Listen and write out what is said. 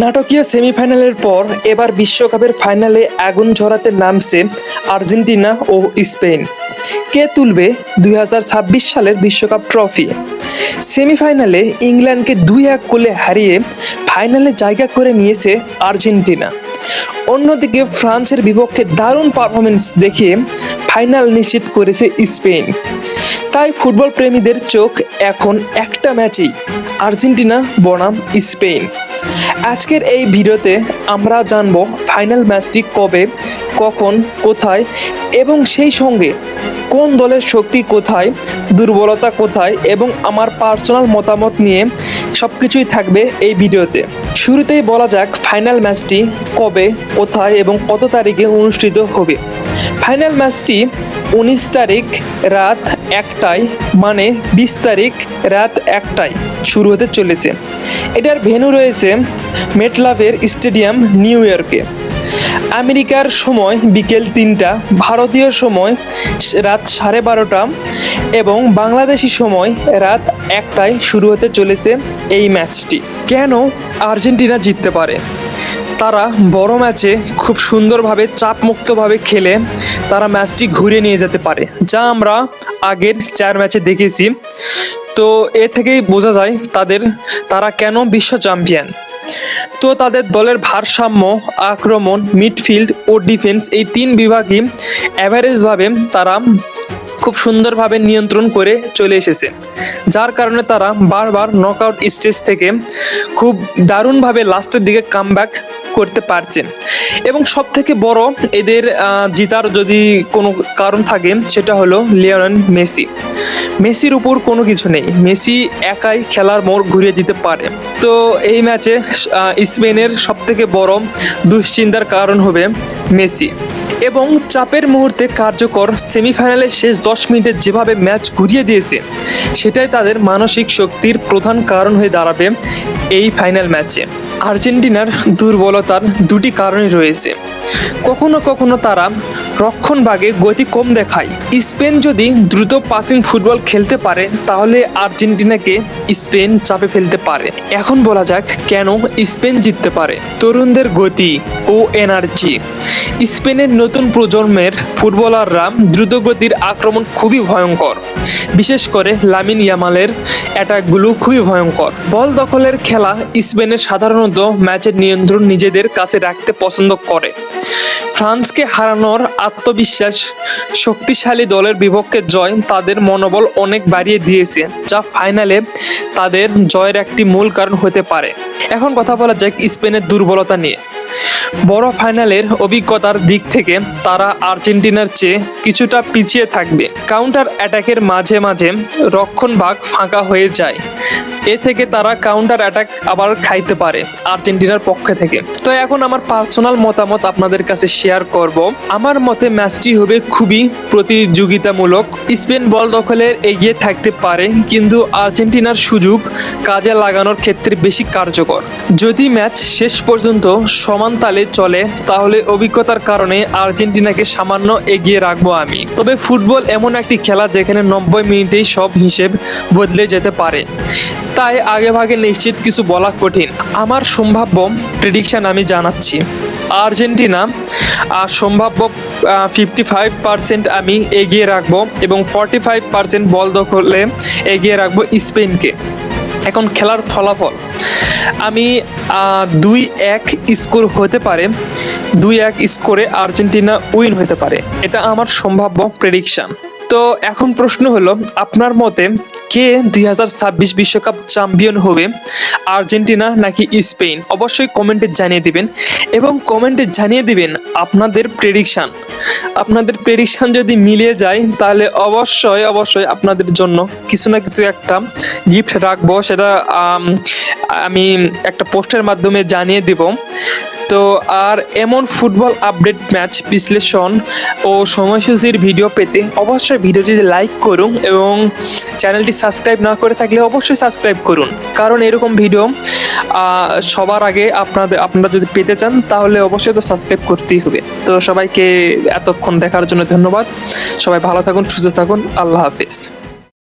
নাটকীয় সেমিফাইনালের পর এবার বিশ্বকাপের ফাইনালে আগুন ঝরাতে নামছে আর্জেন্টিনা ও স্পেন। কে তুলবে 2026 সালের বিশ্বকাপ ট্রফি? সেমিফাইনালে ইংল্যান্ডকে 2-1 গোলে হারিয়ে ফাইনালে জায়গা করে নিয়েছে আর্জেন্টিনা। অন্যদিকে ফ্রান্সের বিপক্ষে দারুণ পারফরমেন্স দেখিয়ে ফাইনাল নিশ্চিত করেছে স্পেন। তাই ফুটবল প্রেমীদের চোখ এখন একটা ম্যাচেই, আর্জেন্টিনা বনাম স্পেন। আজকের এই ভিডিওতে আমরা জানবো ফাইনাল ম্যাচটি কবে, কখন, কোথায় এবং সেই সঙ্গে কোন দলের শক্তি কোথায়, দুর্বলতা কোথায় এবং আমার পার্সোনাল মতামত নিয়ে সব কিছুই থাকবে এই ভিডিওতে। শুরুতেই বলা যাক ফাইনাল ম্যাচটি কবে, কোথায় এবং কত তারিখে অনুষ্ঠিত হবে। ফাইনাল ম্যাচটি 19 তারিখ রাত 1টায়, মানে 20 তারিখ রাত 1টায় শুরু হতে চলেছে। এটার ভেন্যু রয়েছে মেটলাফের স্টেডিয়াম, নিউ ইয়র্কে। আমেরিকার সময় বিকেল 3টা, ভারতীয় সময় রাত 12:30 এবং বাংলাদেশি সময় রাত 1টায় শুরু হতে চলেছে এই ম্যাচটি। কেন আর্জেন্টিনা জিততে পারে? তারা বড় ম্যাচে খুব সুন্দরভাবে চাপমুক্তভাবে খেলে তারা ম্যাচটি ঘুরে নিয়ে যেতে পারে, যা আমরা আগের 4 ম্যাচে দেখেছি। তো এ থেকেই বোঝা যায় তারা কেন বিশ্ব চ্যাম্পিয়ন। তো তাদের দলের ভারসাম্য, আক্রমণ, মিডফিল্ড ও ডিফেন্স, এই 3 বিভাগই অ্যাভারেজভাবে তারা খুব সুন্দরভাবে নিয়ন্ত্রণ করে চলে এসেছে, যার কারণে তারা বারবার নকআউট স্টেজ থেকে খুব দারুণভাবে লাস্টের দিকে কামব্যাক করতে পারছে। এবং সব থেকে বড় এদের জিতার যদি কোনো কারণ থাকে, সেটা হলো লিওনেল মেসি। মেসির উপর কোনো কিছু নেই, মেসি একাই খেলার মোড় ঘুরিয়ে দিতে পারে। তো এই ম্যাচে স্পেনের সব থেকে বড় দুশ্চিন্তার কারণ হবে মেসি। এবং চাপের মুহূর্তে কার্যকর সেমিফাইনালের শেষ 10 মিনিটে যেভাবে ম্যাচ ঘুরিয়ে দিয়েছে, সেটাই তাদের মানসিক শক্তির প্রধান কারণ হয়ে দাঁড়াবে এই ফাইনাল ম্যাচে। আর্জেন্টিনার দুর্বলতার 2টি কারণই রয়েছে। কখনো কখনো তারা রক্ষণভাগে গতি কম দেখায়। স্পেন যদি দ্রুত পাসিং ফুটবল খেলতে পারে, তাহলে আর্জেন্টিনাকে স্পেন চাপে ফেলতে পারে। এখন বলা যাক কেন স্পেন জিততে পারে। তরুণদের গতি ও এনার্জি। স্পেনের নতুন প্রজন্মের ফুটবলাররা দ্রুতগতির আক্রমণ খুবই ভয়ঙ্কর, বিশেষ করে লামিন ইয়ামালের অ্যাটাকগুলো খুবই ভয়ঙ্কর। বল দখলের খেলা স্পেনের সাধারণত ম্যাচের নিয়ন্ত্রণ নিজেদের কাছে রাখতে পছন্দ করে। ফ্রান্সকে হারানোর আত্মবিশ্বাস, শক্তিশালী দলের বিপক্ষে জয় তাদের মনোবল অনেক বাড়িয়ে দিয়েছে, যা ফাইনালে তাদের জয়ের একটি মূল কারণ হতে পারে। এখন কথা বলা যাক স্পেনের দুর্বলতা নিয়ে। বড় ফাইনালের অভিজ্ঞতার দিক থেকে তারা আর্জেন্টিনার চেয়ে কিছুটা পিছিয়ে থাকবে। কাউন্টার অ্যাটাকের মাঝে মাঝে রক্ষণভাগ ফাঁকা হয়ে যায়, এ থেকে তারা কাউন্টার অ্যাটাক আবার খাইতে পারে আর্জেন্টিনার পক্ষ থেকে। তো এখন আমার পার্সোনাল মতামত আপনাদের কাছে শেয়ার করব। আমার মতে ম্যাচটি হবে খুবই প্রতিযোগিতামূলক। স্পেন বল দখলের এগিয়ে থাকতে পারে, কিন্তু আর্জেন্টিনার সুযোগ কাজে লাগানোর ক্ষেত্রে বেশি কার্যকর। যদি ম্যাচ শেষ পর্যন্ত সমান তালে চলে, তাহলে অভিজ্ঞতার কারণে আর্জেন্টিনাকে সামান্য এগিয়ে রাখবো আমি। তবে ফুটবল এমন একটি খেলা যেখানে 90 মিনিটেই সব হিসেব বদলে যেতে পারে, তাই আগেভাগে নিশ্চিত কিছু বলা কঠিন। আমার সম্ভাব্য প্রেডিকশন আমি জানাচ্ছি। আর্জেন্টিনা সম্ভাব্য 55% আমি এগিয়ে রাখবো এবং 45% বল দখলে এগিয়ে রাখবো স্পেনকে। এখন খেলার ফলাফল আমি 2-1 স্কোর হতে পারে, 2-1 স্কোরে আর্জেন্টিনা উইন হতে পারে। এটা আমার সম্ভাব্য প্রেডিকশন। তো এখন প্রশ্ন হলো, আপনার মতে কে 2026 বিশ্বকাপ চ্যাম্পিয়ন হবে, আর্জেন্টিনা নাকি স্পেন? অবশ্যই কমেন্টে জানিয়ে দিবেন এবং কমেন্টে জানিয়ে দিবেন আপনাদের প্রেডিকশান। আপনাদের প্রেডিকশান যদি মিলিয়ে যায়, তাহলে অবশ্যই আপনাদের জন্য কিছু না কিছু একটা গিফট রাখবো। সেটা আমি একটা পোস্টের মাধ্যমে জানিয়ে দেব। তো আর এমন ফুটবল আপডেট, ম্যাচ বিশ্লেষণ ও সময়সূচির ভিডিও পেতে অবশ্যই ভিডিওটিতে লাইক করুন এবং চ্যানেলটি সাবস্ক্রাইব না করে থাকলে অবশ্যই সাবস্ক্রাইব করুন, কারণ এরকম ভিডিও সবার আগে আপনারা যদি পেতে চান, তাহলে অবশ্যই তো সাবস্ক্রাইব করতেই হবে। তো সবাইকে এতক্ষণ দেখার জন্য ধন্যবাদ। সবাই ভালো থাকুন, সুস্থ থাকুন। আল্লাহ হাফেজ।